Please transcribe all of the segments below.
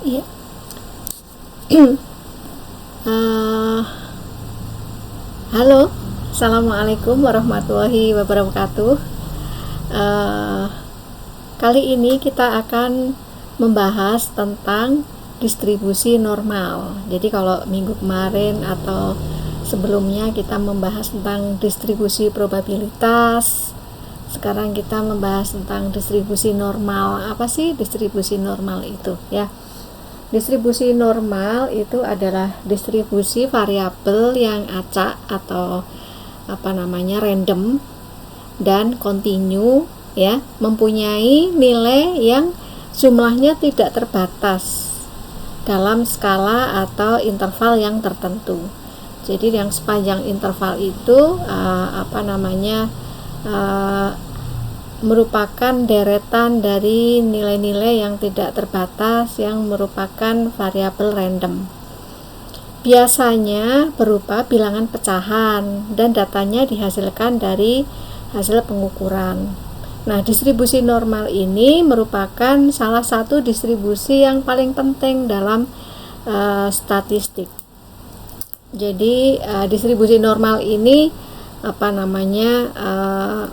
Iya. Halo, assalamualaikum warahmatullahi wabarakatuh. Uh, Kali ini kita akan membahas tentang distribusi normal. Jadi kalau minggu kemarin atau sebelumnya kita membahas tentang distribusi probabilitas, sekarang kita membahas tentang distribusi normal. Apa sih distribusi normal itu ya? Distribusi normal itu adalah distribusi variabel yang acak atau random dan kontinu ya, mempunyai nilai yang jumlahnya tidak terbatas dalam skala atau interval yang tertentu. Jadi yang sepanjang interval itu merupakan deretan dari nilai-nilai yang tidak terbatas yang merupakan variabel random. Biasanya berupa bilangan pecahan dan datanya dihasilkan dari hasil pengukuran. Nah, distribusi normal ini merupakan salah satu distribusi yang paling penting dalam statistik. Jadi distribusi normal ini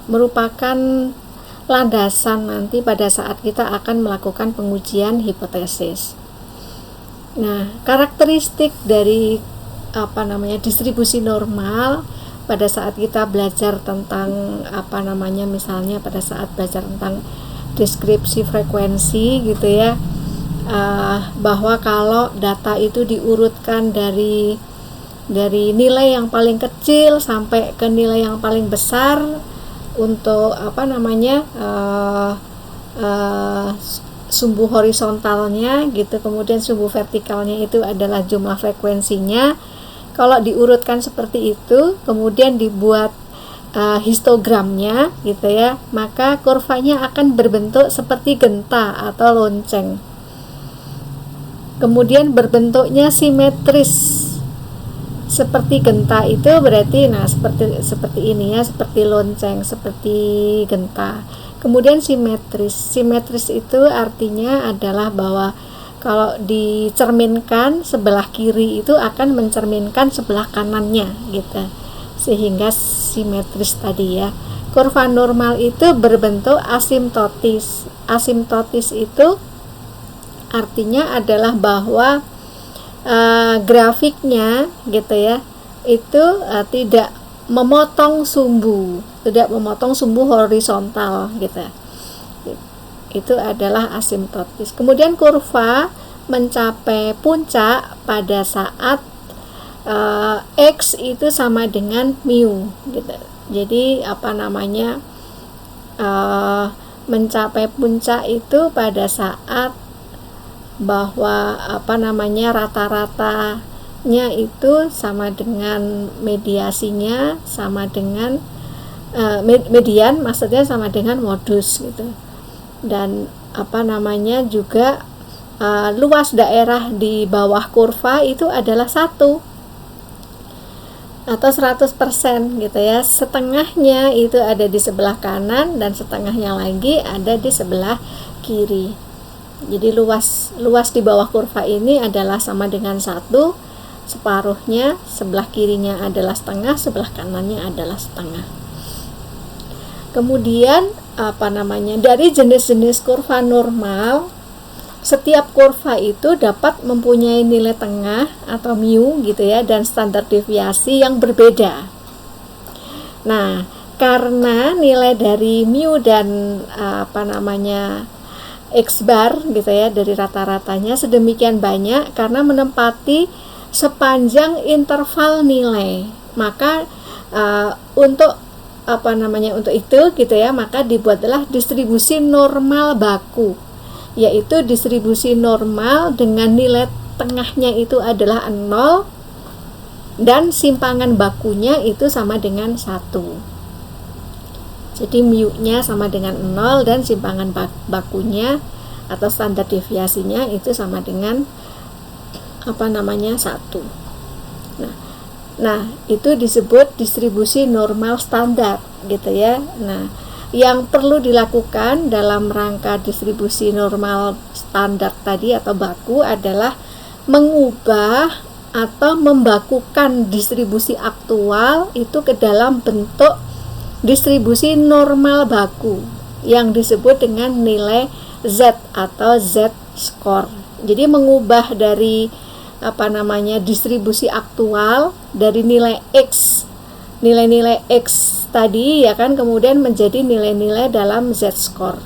merupakan landasan nanti pada saat kita akan melakukan pengujian hipotesis. Nah, karakteristik dari distribusi normal pada saat kita belajar tentang misalnya pada saat belajar tentang deskripsi frekuensi gitu ya, bahwa kalau data itu diurutkan dari nilai yang paling kecil sampai ke nilai yang paling besar untuk sumbu horizontalnya gitu, kemudian sumbu vertikalnya itu adalah jumlah frekuensinya. Kalau diurutkan seperti itu, kemudian dibuat histogramnya gitu ya, maka kurvanya akan berbentuk seperti genta atau lonceng. Kemudian berbentuknya simetris seperti genta, itu berarti seperti ini ya, seperti lonceng, seperti genta. Kemudian simetris itu artinya adalah bahwa kalau dicerminkan sebelah kiri itu akan mencerminkan sebelah kanannya gitu, sehingga simetris tadi ya. Kurva normal itu berbentuk asimptotis. Asimptotis itu artinya adalah bahwa grafiknya gitu ya, itu tidak memotong sumbu horizontal gitu. Itu adalah asimptotis. Kemudian kurva mencapai puncak pada saat X itu sama dengan mu gitu. Jadi mencapai puncak itu pada saat bahwa rata-ratanya itu sama dengan mediasinya sama dengan median, maksudnya sama dengan modus gitu. Dan juga luas daerah di bawah kurva itu adalah 1 atau 100% gitu ya. Setengahnya itu ada di sebelah kanan dan setengahnya lagi ada di sebelah kiri. Jadi luas di bawah kurva ini adalah sama dengan 1, separuhnya, sebelah kirinya adalah setengah, sebelah kanannya adalah setengah. Kemudian dari jenis-jenis kurva normal, setiap kurva itu dapat mempunyai nilai tengah atau mu gitu ya, dan standar deviasi yang berbeda. Nah, karena nilai dari mu dan X bar gitu ya, dari rata-ratanya sedemikian banyak karena menempati sepanjang interval nilai, maka untuk itu gitu ya, maka dibuatlah distribusi normal baku, yaitu distribusi normal dengan nilai tengahnya itu adalah 0 dan simpangan bakunya itu sama dengan 1. Jadi mu-nya sama dengan 0 dan simpangan bakunya atau standar deviasinya itu sama dengan 1. Nah, itu disebut distribusi normal standar gitu ya. Nah, yang perlu dilakukan dalam rangka distribusi normal standar tadi atau baku adalah mengubah atau membakukan distribusi aktual itu ke dalam bentuk distribusi normal baku yang disebut dengan nilai Z atau Z-score. Jadi mengubah dari distribusi aktual dari nilai X, nilai-nilai X tadi ya kan, kemudian menjadi nilai-nilai dalam Z-score.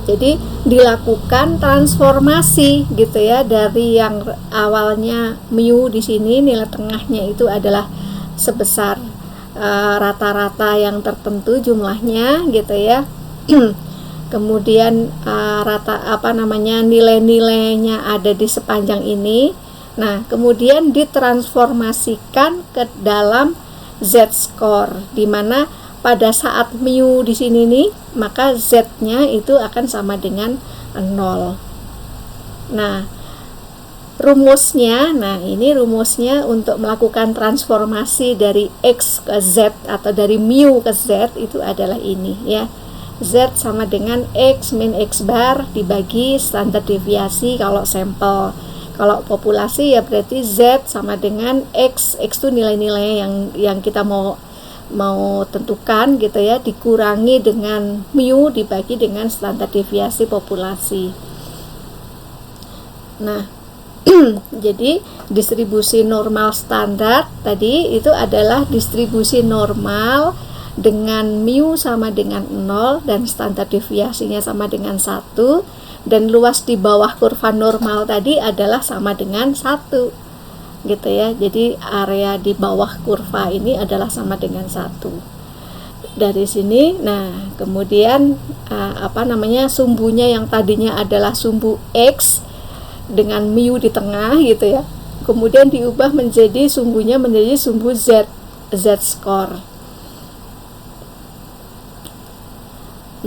Jadi dilakukan transformasi gitu ya, dari yang awalnya mu di sini nilai tengahnya itu adalah sebesar rata-rata yang tertentu jumlahnya gitu ya. Kemudian nilai-nilainya ada di sepanjang ini. Nah, kemudian ditransformasikan ke dalam Z-score, di mana pada saat mu di sini nih, maka Z-nya itu akan sama dengan 0. Nah, rumusnya, ini rumusnya untuk melakukan transformasi dari X ke Z atau dari mu ke Z itu adalah ini ya. Z sama dengan X min X bar dibagi standar deviasi kalau sampel. Kalau populasi ya berarti Z sama dengan X. X itu nilai-nilai yang kita mau tentukan gitu ya, dikurangi dengan mu dibagi dengan standar deviasi populasi. Nah, jadi distribusi normal standar tadi itu adalah distribusi normal dengan mu sama dengan 0 dan standar deviasinya sama dengan 1, dan luas di bawah kurva normal tadi adalah sama dengan 1 gitu ya. Jadi area di bawah kurva ini adalah sama dengan 1. Dari sini, nah kemudian sumbunya yang tadinya adalah sumbu X dengan mu di tengah gitu ya, kemudian diubah menjadi sumbunya menjadi sumbu Z, Z-score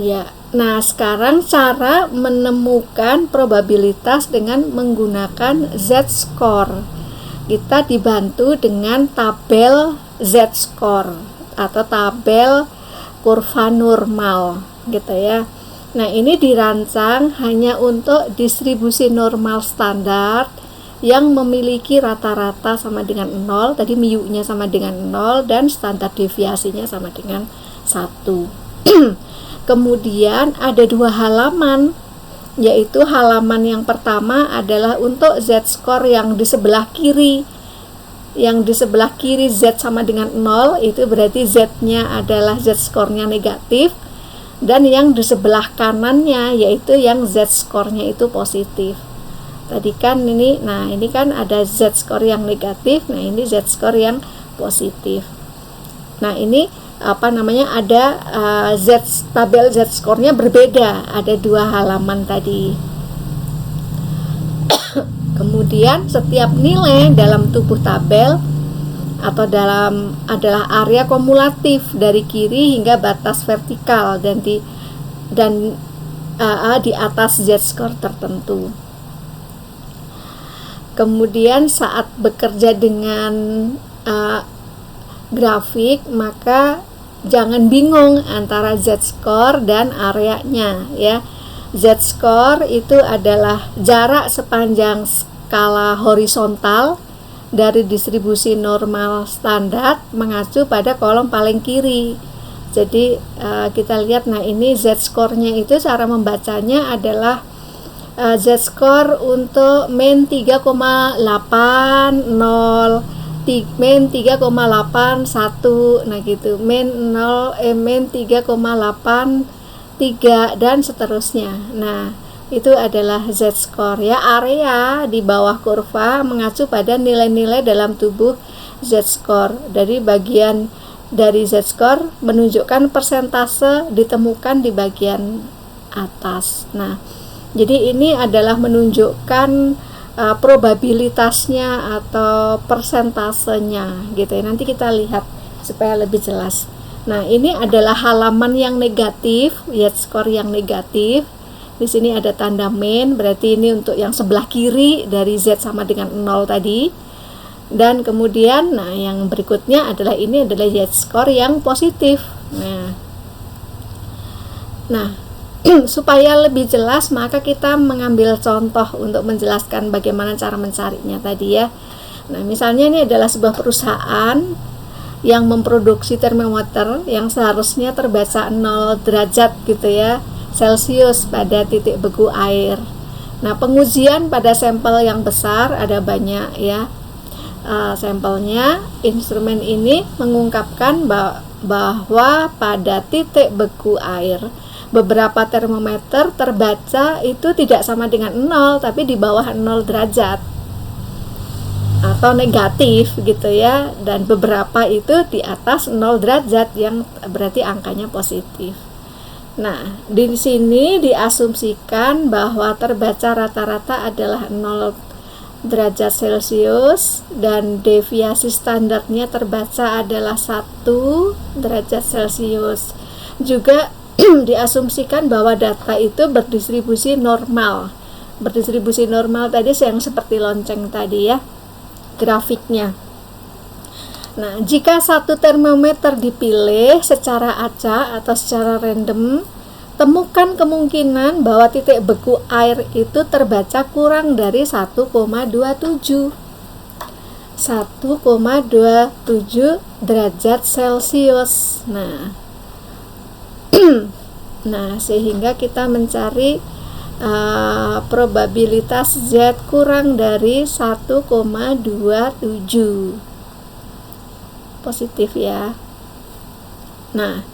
ya. Nah, sekarang cara menemukan probabilitas dengan menggunakan Z-score. Kita dibantu dengan tabel Z-score atau tabel kurva normal gitu ya. Nah, ini dirancang hanya untuk distribusi normal standar yang memiliki rata-rata sama dengan 0, tadi mu-nya sama dengan 0 dan standar deviasinya sama dengan 1. Kemudian ada 2 halaman, yaitu halaman yang pertama adalah untuk Z-score yang di sebelah kiri. Yang di sebelah kiri Z sama dengan 0, itu berarti Z-nya adalah Z-score-nya negatif. Dan yang di sebelah kanannya yaitu yang Z-score-nya itu positif. Tadi kan ini kan ada Z-score yang negatif, nah ini Z-score yang positif. Nah, ini ada tabel Z-score-nya berbeda, ada 2 halaman tadi. Kemudian setiap nilai dalam tubuh tabel atau adalah area kumulatif dari kiri hingga batas vertikal dan di atas Z-score tertentu. Kemudian saat bekerja dengan grafik, maka jangan bingung antara Z-score dan areanya ya. Z-score itu adalah jarak sepanjang skala horizontal dari distribusi normal standar mengacu pada kolom paling kiri. Jadi kita lihat, nah ini Z-score-nya itu cara membacanya adalah Z-score untuk min 3,80, min 3,81, nah gitu, min 3,83 dan seterusnya. Nah, itu adalah Z-score ya. Area di bawah kurva mengacu pada nilai-nilai dalam tubuh Z-score. Dari bagian dari Z-score menunjukkan persentase ditemukan di bagian atas. Nah, jadi ini adalah menunjukkan probabilitasnya atau persentasenya gitu ya. Nanti kita lihat supaya lebih jelas. Nah, ini adalah halaman yang negatif, Z-score yang negatif. Di sini ada tanda min, berarti ini untuk yang sebelah kiri dari Z sama dengan 0 tadi. Dan kemudian, nah yang berikutnya adalah ini adalah Z-score yang positif. Nah, supaya lebih jelas, maka kita mengambil contoh untuk menjelaskan bagaimana cara mencarinya tadi ya. Nah, misalnya ini adalah sebuah perusahaan yang memproduksi termometer yang seharusnya terbaca 0 derajat gitu ya, Celcius pada titik beku air. Nah, pengujian pada sampel yang besar, ada banyak ya sampelnya. Instrumen ini mengungkapkan bahwa pada titik beku air beberapa termometer terbaca itu tidak sama dengan 0, tapi di bawah 0 derajat atau negatif gitu ya, dan beberapa itu di atas 0 derajat yang berarti angkanya positif. Nah, di sini diasumsikan bahwa terbaca rata-rata adalah 0 derajat Celcius dan deviasi standarnya terbaca adalah 1 derajat Celcius. Juga diasumsikan bahwa data itu berdistribusi normal. Berdistribusi normal tadi yang seperti lonceng tadi ya, grafiknya. Nah, jika satu termometer dipilih secara acak atau secara random, temukan kemungkinan bahwa titik beku air itu terbaca kurang dari 1,27 derajat Celcius. Nah, sehingga kita mencari probabilitas Z kurang dari 1,27 positif ya. Nah,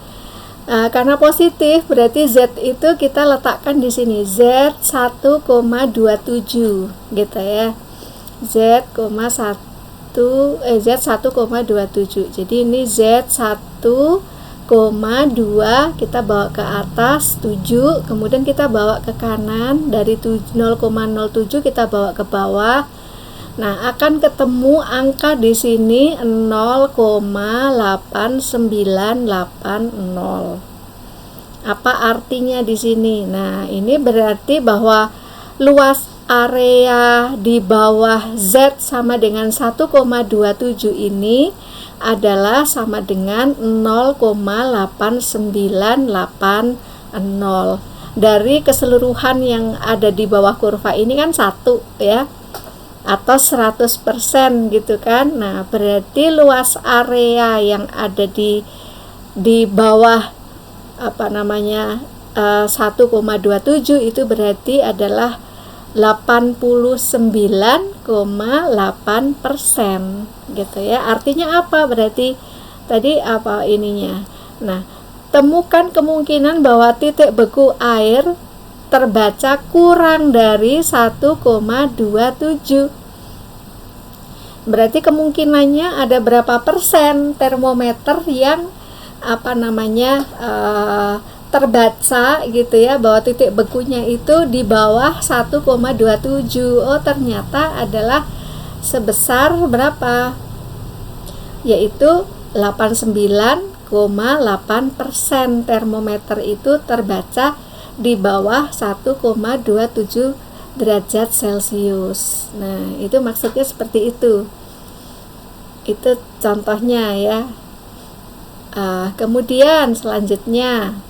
karena positif berarti Z itu kita letakkan di sini Z 1,27 gitu ya. Z 1,27. Jadi ini Z 1,2 kita bawa ke atas 7, kemudian kita bawa ke kanan, dari 0,07 kita bawa ke bawah. Nah, akan ketemu angka di sini 0,8980. Apa artinya di sini? Nah, ini berarti bahwa luas area di bawah Z sama dengan 1,27 ini adalah sama dengan 0,8980. Dari keseluruhan yang ada di bawah kurva ini kan 1 ya, atau 100% gitu kan. Nah, berarti luas area yang ada di bawah 1,27 itu berarti adalah 89,8% gitu ya. Artinya apa? Berarti tadi apa ininya? Nah, temukan kemungkinan bahwa titik beku air terbaca kurang dari 1,27. Berarti kemungkinannya ada berapa persen termometer yang terbaca gitu ya, bahwa titik bekunya itu di bawah 1,27. Oh, ternyata adalah sebesar berapa? Yaitu 89,8% termometer itu terbaca di bawah 1,27 derajat Celcius. Nah, itu maksudnya seperti itu. Itu contohnya ya. Kemudian selanjutnya,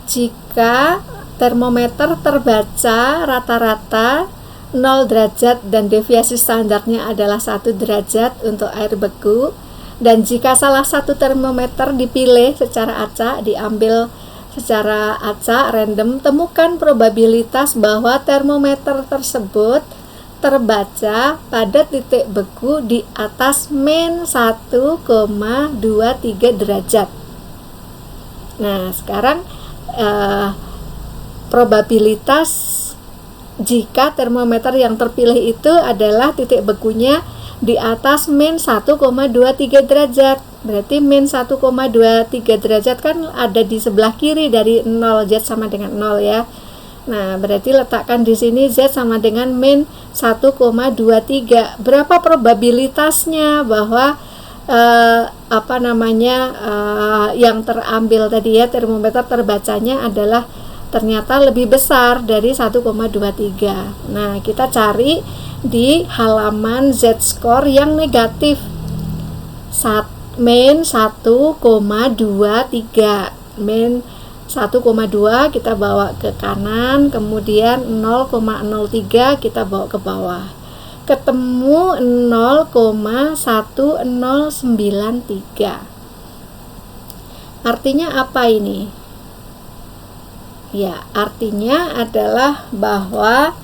jika termometer terbaca rata-rata 0 derajat dan deviasi standarnya adalah 1 derajat untuk air beku, dan jika salah satu termometer dipilih secara acak, diambil secara acak random, temukan probabilitas bahwa termometer tersebut terbaca pada titik beku di atas min 1,23 derajat. Nah, sekarang probabilitas jika termometer yang terpilih itu adalah titik bekunya di atas min 1,23 derajat. Berarti min 1,23 derajat kan ada di sebelah kiri dari 0, Z sama dengan 0 ya. Nah, berarti letakkan di sini Z sama dengan min 1,23. Berapa probabilitasnya bahwa yang terambil tadi ya, termometer terbacanya adalah ternyata lebih besar dari 1,23. Nah, kita cari di halaman Z-score yang negatif. Min 1,23. Min 1,2 kita bawa ke kanan, kemudian 0,03 kita bawa ke bawah. Ketemu 0,1093. Artinya apa ini? Ya, artinya adalah bahwa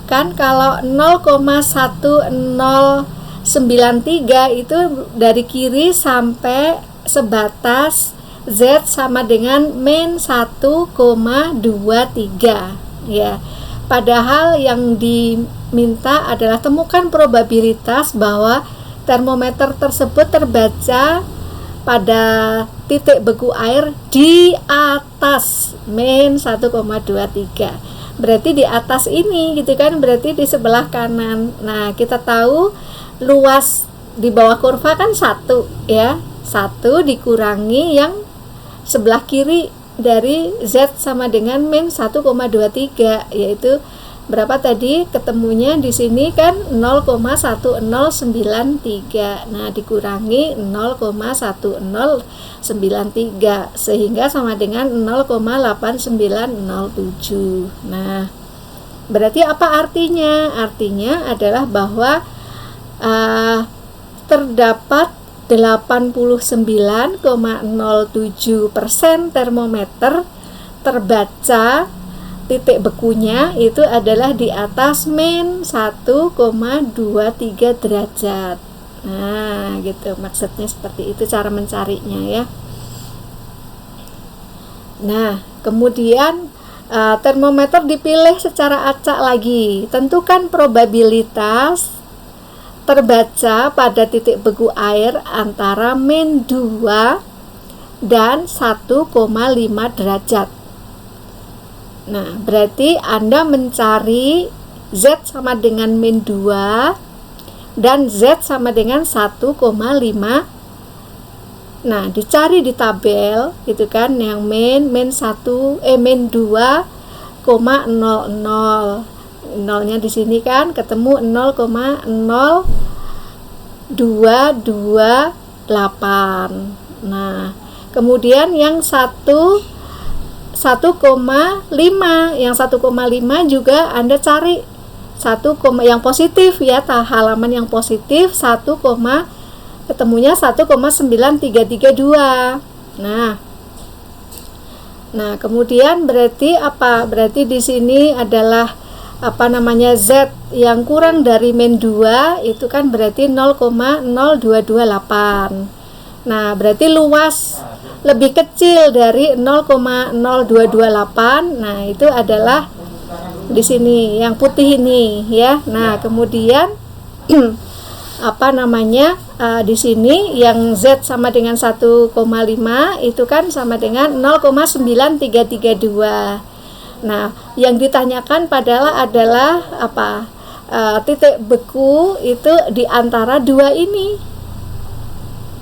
kan kalau 0,1093 itu dari kiri sampai sebatas Z sama dengan min 1,23 ya. Padahal yang diminta adalah temukan probabilitas bahwa termometer tersebut terbaca pada titik beku air di atas min 1,23. Berarti di atas ini gitu kan, berarti di sebelah kanan. Nah, kita tahu luas di bawah kurva kan 1 ya. 1 dikurangi yang sebelah kiri dari Z sama dengan min 1,23, yaitu berapa tadi? Ketemunya di sini kan 0,1093. Nah, dikurangi 0,1093 sehingga sama dengan 0,8907. Nah, berarti apa artinya? Artinya adalah bahwa terdapat 89,07% termometer terbaca titik bekunya itu adalah di atas min 1,23 derajat. Nah, gitu maksudnya, seperti itu cara mencarinya ya. Nah, kemudian termometer dipilih secara acak lagi. Tentukan probabilitas terbaca pada titik beku air antara min 2 dan 1,5 derajat. Nah, berarti Anda mencari Z sama dengan min 2 dan Z sama dengan 1,5. Nah, dicari di tabel gitu kan, yang min 2,00. Nolnya di sini kan ketemu 0,0228. Nah, kemudian yang 1,5. Yang 1,5 juga Anda cari yang positif ya, halaman yang positif 1, ketemunya 1,9332. Nah, kemudian berarti apa? Berarti di sini adalah Z yang kurang dari min 2 itu kan berarti 0,0228. Nah, berarti luas lebih kecil dari 0,0228. Nah, itu adalah di sini yang putih ini ya. Nah, kemudian di sini yang Z sama dengan 1,5 itu kan sama dengan 0,9332. Nah, yang ditanyakan adalah titik beku itu di antara dua ini.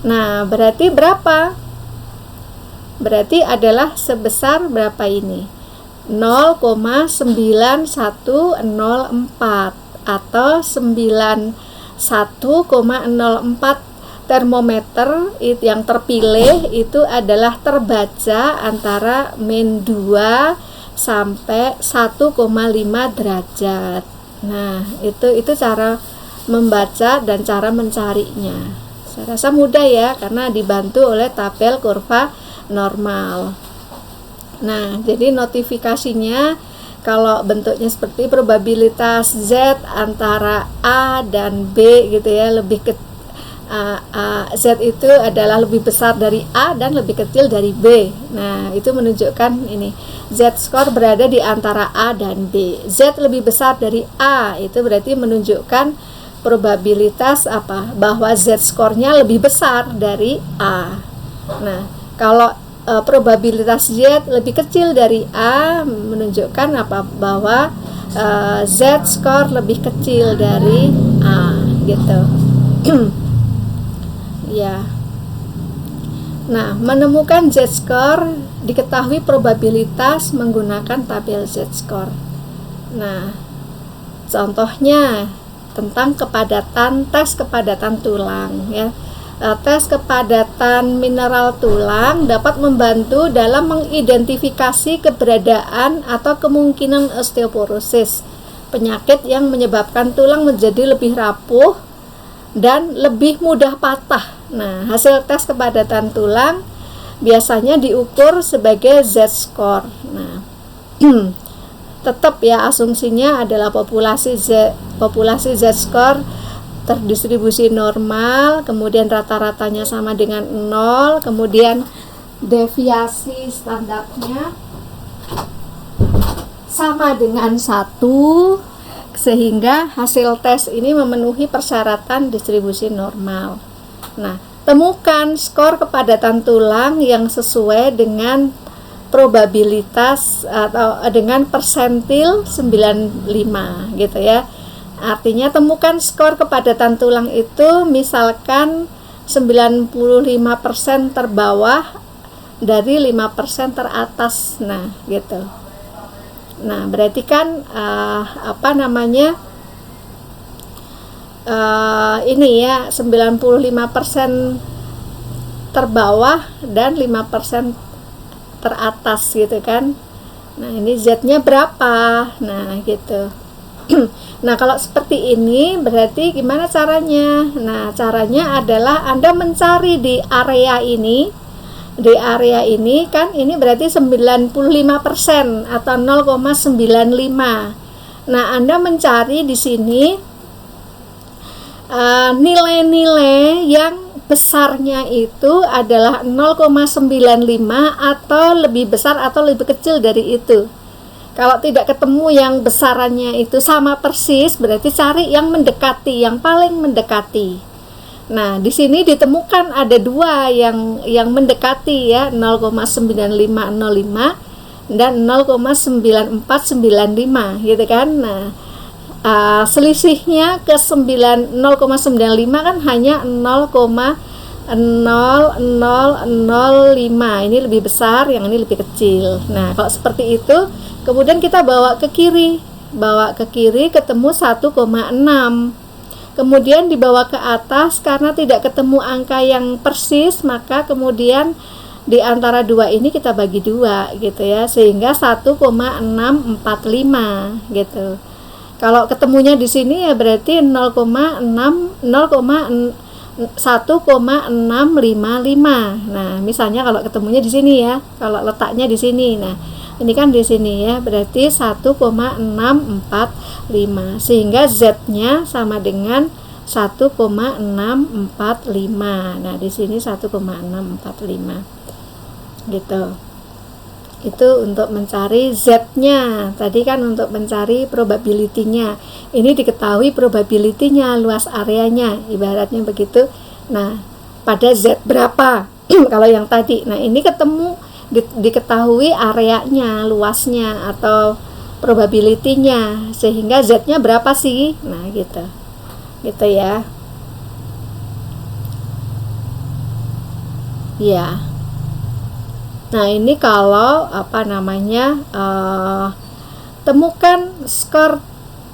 Nah, berarti berapa? Berarti adalah sebesar berapa ini? 0,9104 atau 91,04 termometer yang terpilih itu adalah terbaca antara min 2 sampai 1,5 derajat. Nah, itu cara membaca dan cara mencarinya. Saya rasa mudah ya, karena dibantu oleh tabel kurva normal. Nah, jadi notifikasinya kalau bentuknya seperti probabilitas Z antara A dan B gitu ya, lebih ke Z itu adalah lebih besar dari A dan lebih kecil dari B. Nah, itu menunjukkan ini Z-score berada di antara A dan B. Z lebih besar dari A, itu berarti menunjukkan probabilitas bahwa Z-score-nya lebih besar dari A. Nah, kalau probabilitas Z lebih kecil dari A menunjukkan bahwa Z-score lebih kecil dari A gitu. Ya. Nah, menemukan Z-score diketahui probabilitas menggunakan tabel Z-score. Nah, contohnya tentang tes kepadatan tulang ya. tes kepadatan mineral tulang dapat membantu dalam mengidentifikasi keberadaan atau kemungkinan osteoporosis, penyakit yang menyebabkan tulang menjadi lebih rapuh dan lebih mudah patah. Nah, hasil tes kepadatan tulang biasanya diukur sebagai Z-score. Nah, tetap ya asumsinya adalah populasi Z-score terdistribusi normal, kemudian rata-ratanya sama dengan 0, kemudian deviasi standarnya sama dengan 1, sehingga hasil tes ini memenuhi persyaratan distribusi normal. Nah, temukan skor kepadatan tulang yang sesuai dengan probabilitas atau dengan persentil 95 gitu ya. Artinya temukan skor kepadatan tulang itu misalkan 95% terbawah dari 5% teratas. Nah, gitu. Nah, berarti kan ini ya 95% terbawah dan 5% teratas gitu kan. Nah, ini Z-nya berapa? Nah, gitu. Nah, kalau seperti ini berarti gimana caranya? Nah, caranya adalah Anda mencari di area ini. Di area ini kan ini berarti 95% atau 0,95. Nah, Anda mencari di sini nilai-nilai yang besarnya itu adalah 0,95 atau lebih besar atau lebih kecil dari itu. Kalau tidak ketemu yang besarannya itu sama persis, berarti cari yang mendekati, yang paling mendekati. Nah, di sini ditemukan ada dua yang mendekati ya, 0,9505 dan 0,9495 gitu kan. Nah, selisihnya ke 0,95 kan hanya 0,0005. Ini lebih besar, yang ini lebih kecil. Nah, kalau seperti itu, kemudian kita bawa ke kiri ketemu 1,6. Kemudian dibawa ke atas karena tidak ketemu angka yang persis, maka kemudian di antara dua ini kita bagi dua gitu ya, sehingga 1,645 gitu. Kalau ketemunya di sini ya berarti 1,655. Nah, misalnya kalau ketemunya di sini ya, kalau letaknya di sini. Nah, ini kan di sini ya, berarti 1,645. Sehingga Z-nya sama dengan 1,645. Nah, di sini 1,645. Gitu. Itu untuk mencari Z-nya. Tadi kan untuk mencari probability-nya. Ini diketahui probability-nya, luas areanya, ibaratnya begitu. Nah, pada Z berapa? Kalau yang tadi. Nah, ini ketemu diketahui areanya, luasnya atau probability-nya, sehingga Z-nya berapa sih? Nah, gitu. Gitu ya. Ya. Nah, ini kalau temukan skor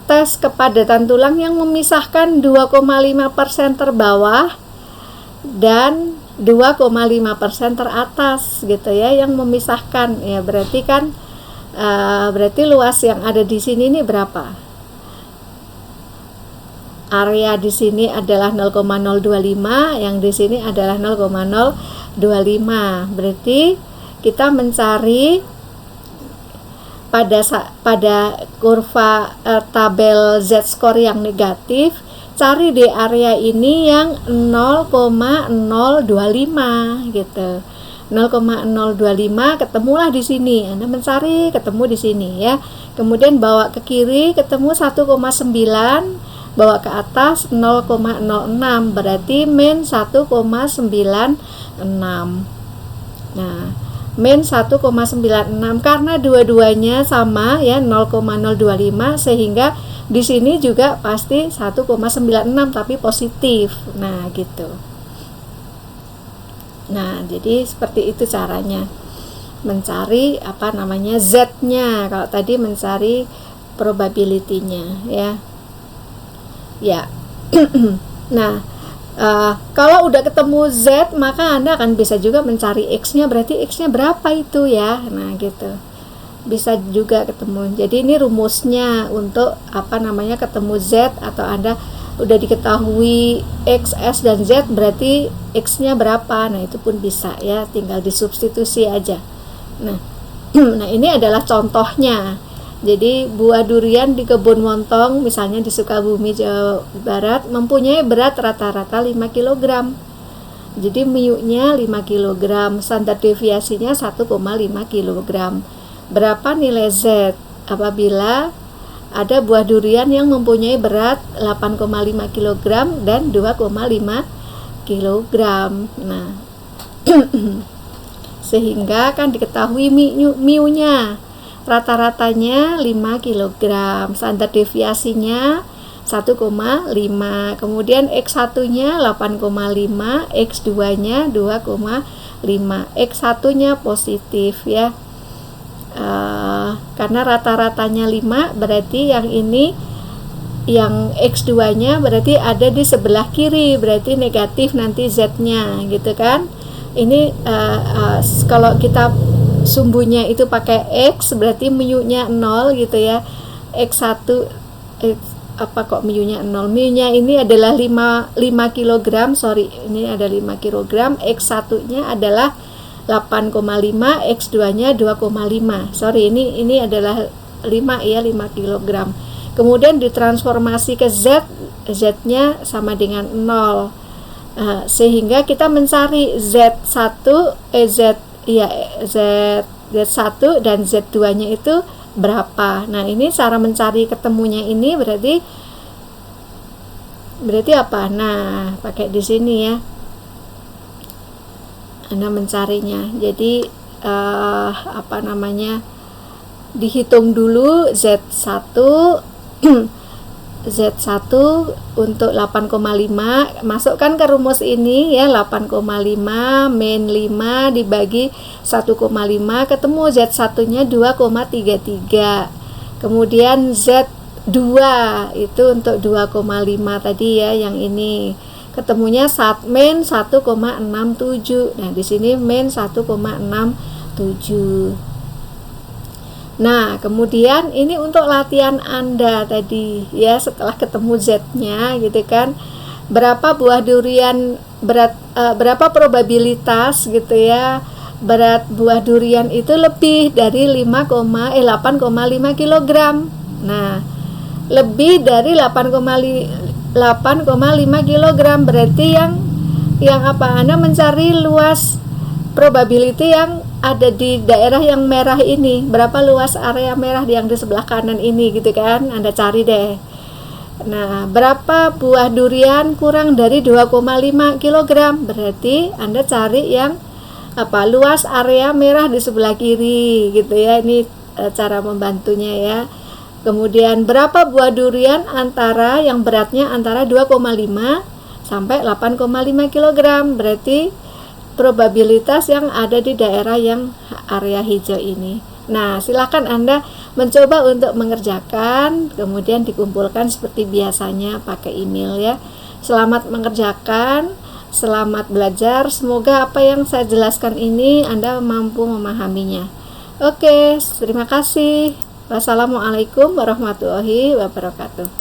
tes kepadatan tulang yang memisahkan 2,5% terbawah dan 2,5% teratas gitu ya, yang memisahkan ya, berarti kan berarti luas yang ada di sini ini berapa? Area di sini adalah 0,025, yang di sini adalah 0,025. Berarti kita mencari pada kurva tabel Z-score yang negatif, cari di area ini yang 0,025 gitu. 0,025 ketemulah di sini. Anda mencari ketemu di sini ya. Kemudian bawa ke kiri ketemu 1,9, bawa ke atas 0,06, berarti min 1,96. Nah, min 1,96 karena dua-duanya sama ya, 0,025, sehingga di sini juga pasti 1,96 tapi positif. Nah, gitu. Nah, jadi seperti itu caranya mencari Z-nya. Kalau tadi mencari probability-nya ya. Ya. Nah, Kalau udah ketemu Z, maka Anda akan bisa juga mencari X-nya, berarti X-nya berapa itu ya. Nah, gitu. Bisa juga ketemu. Jadi ini rumusnya untuk ketemu Z, atau Anda udah diketahui X, S, dan Z, berarti X-nya berapa. Nah, itu pun bisa ya, tinggal disubstitusi aja. Nah, nah ini adalah contohnya. Jadi buah durian di kebun montong misalnya di Sukabumi, Jawa Barat mempunyai berat rata-rata 5 kg. Jadi mu-nya 5 kg, standar deviasinya 1,5 kg. Berapa nilai Z apabila ada buah durian yang mempunyai berat 8,5 kg dan 2,5 kg. Nah, sehingga kan diketahui mu-nya rata-ratanya 5 kg, standar deviasinya 1,5, kemudian X1-nya 8,5, X2-nya 2,5, X1-nya positif ya. Karena rata-ratanya 5, berarti yang ini, yang X2-nya berarti ada di sebelah kiri, berarti negatif nanti Z-nya gitu kan. Ini kalau kita sumbunya itu pakai X, berarti mu-nya 0 gitu ya. X1 mu-nya 0, mu-nya ini adalah 5 kg, ini ada 5 kg, X1-nya adalah 8,5, X2-nya 2,5. Ini adalah 5 ya, 5 kg. Kemudian ditransformasi ke Z, Z-nya sama dengan 0. Sehingga kita mencari Z1 Z1 dan Z2-nya itu berapa. Nah, ini cara mencari ketemunya ini berarti apa? Nah, pakai di sini ya. Anda mencarinya. Jadi dihitung dulu Z1 Z1 untuk 8,5, masukkan ke rumus ini ya, 8,5 min 5 dibagi 1,5, ketemu Z1-nya 2,33. Kemudian Z2 itu untuk 2,5 tadi ya, yang ini ketemunya min 1,67. Nah, di sini min 1,67. Nah, kemudian ini untuk latihan Anda tadi ya, setelah ketemu Z-nya gitu kan, berapa buah durian berapa probabilitas gitu ya, berat buah durian itu lebih dari 8,5 kg. Nah, lebih dari 8,5 kg berarti yang apa? Anda mencari luas probability yang ada di daerah yang merah ini, berapa luas area merah yang di sebelah kanan ini gitu kan, Anda cari deh. Nah, berapa buah durian kurang dari 2,5 kg, berarti Anda cari yang luas area merah di sebelah kiri gitu ya. Ini cara membantunya ya. Kemudian berapa buah durian yang beratnya antara 2,5 sampai 8,5 kg, berarti probabilitas yang ada di daerah yang area hijau ini. Nah, silakan Anda mencoba untuk mengerjakan, kemudian dikumpulkan seperti biasanya pakai email ya. Selamat mengerjakan, selamat belajar. Semoga apa yang saya jelaskan ini Anda mampu memahaminya. Oke, terima kasih. Wassalamualaikum warahmatullahi wabarakatuh.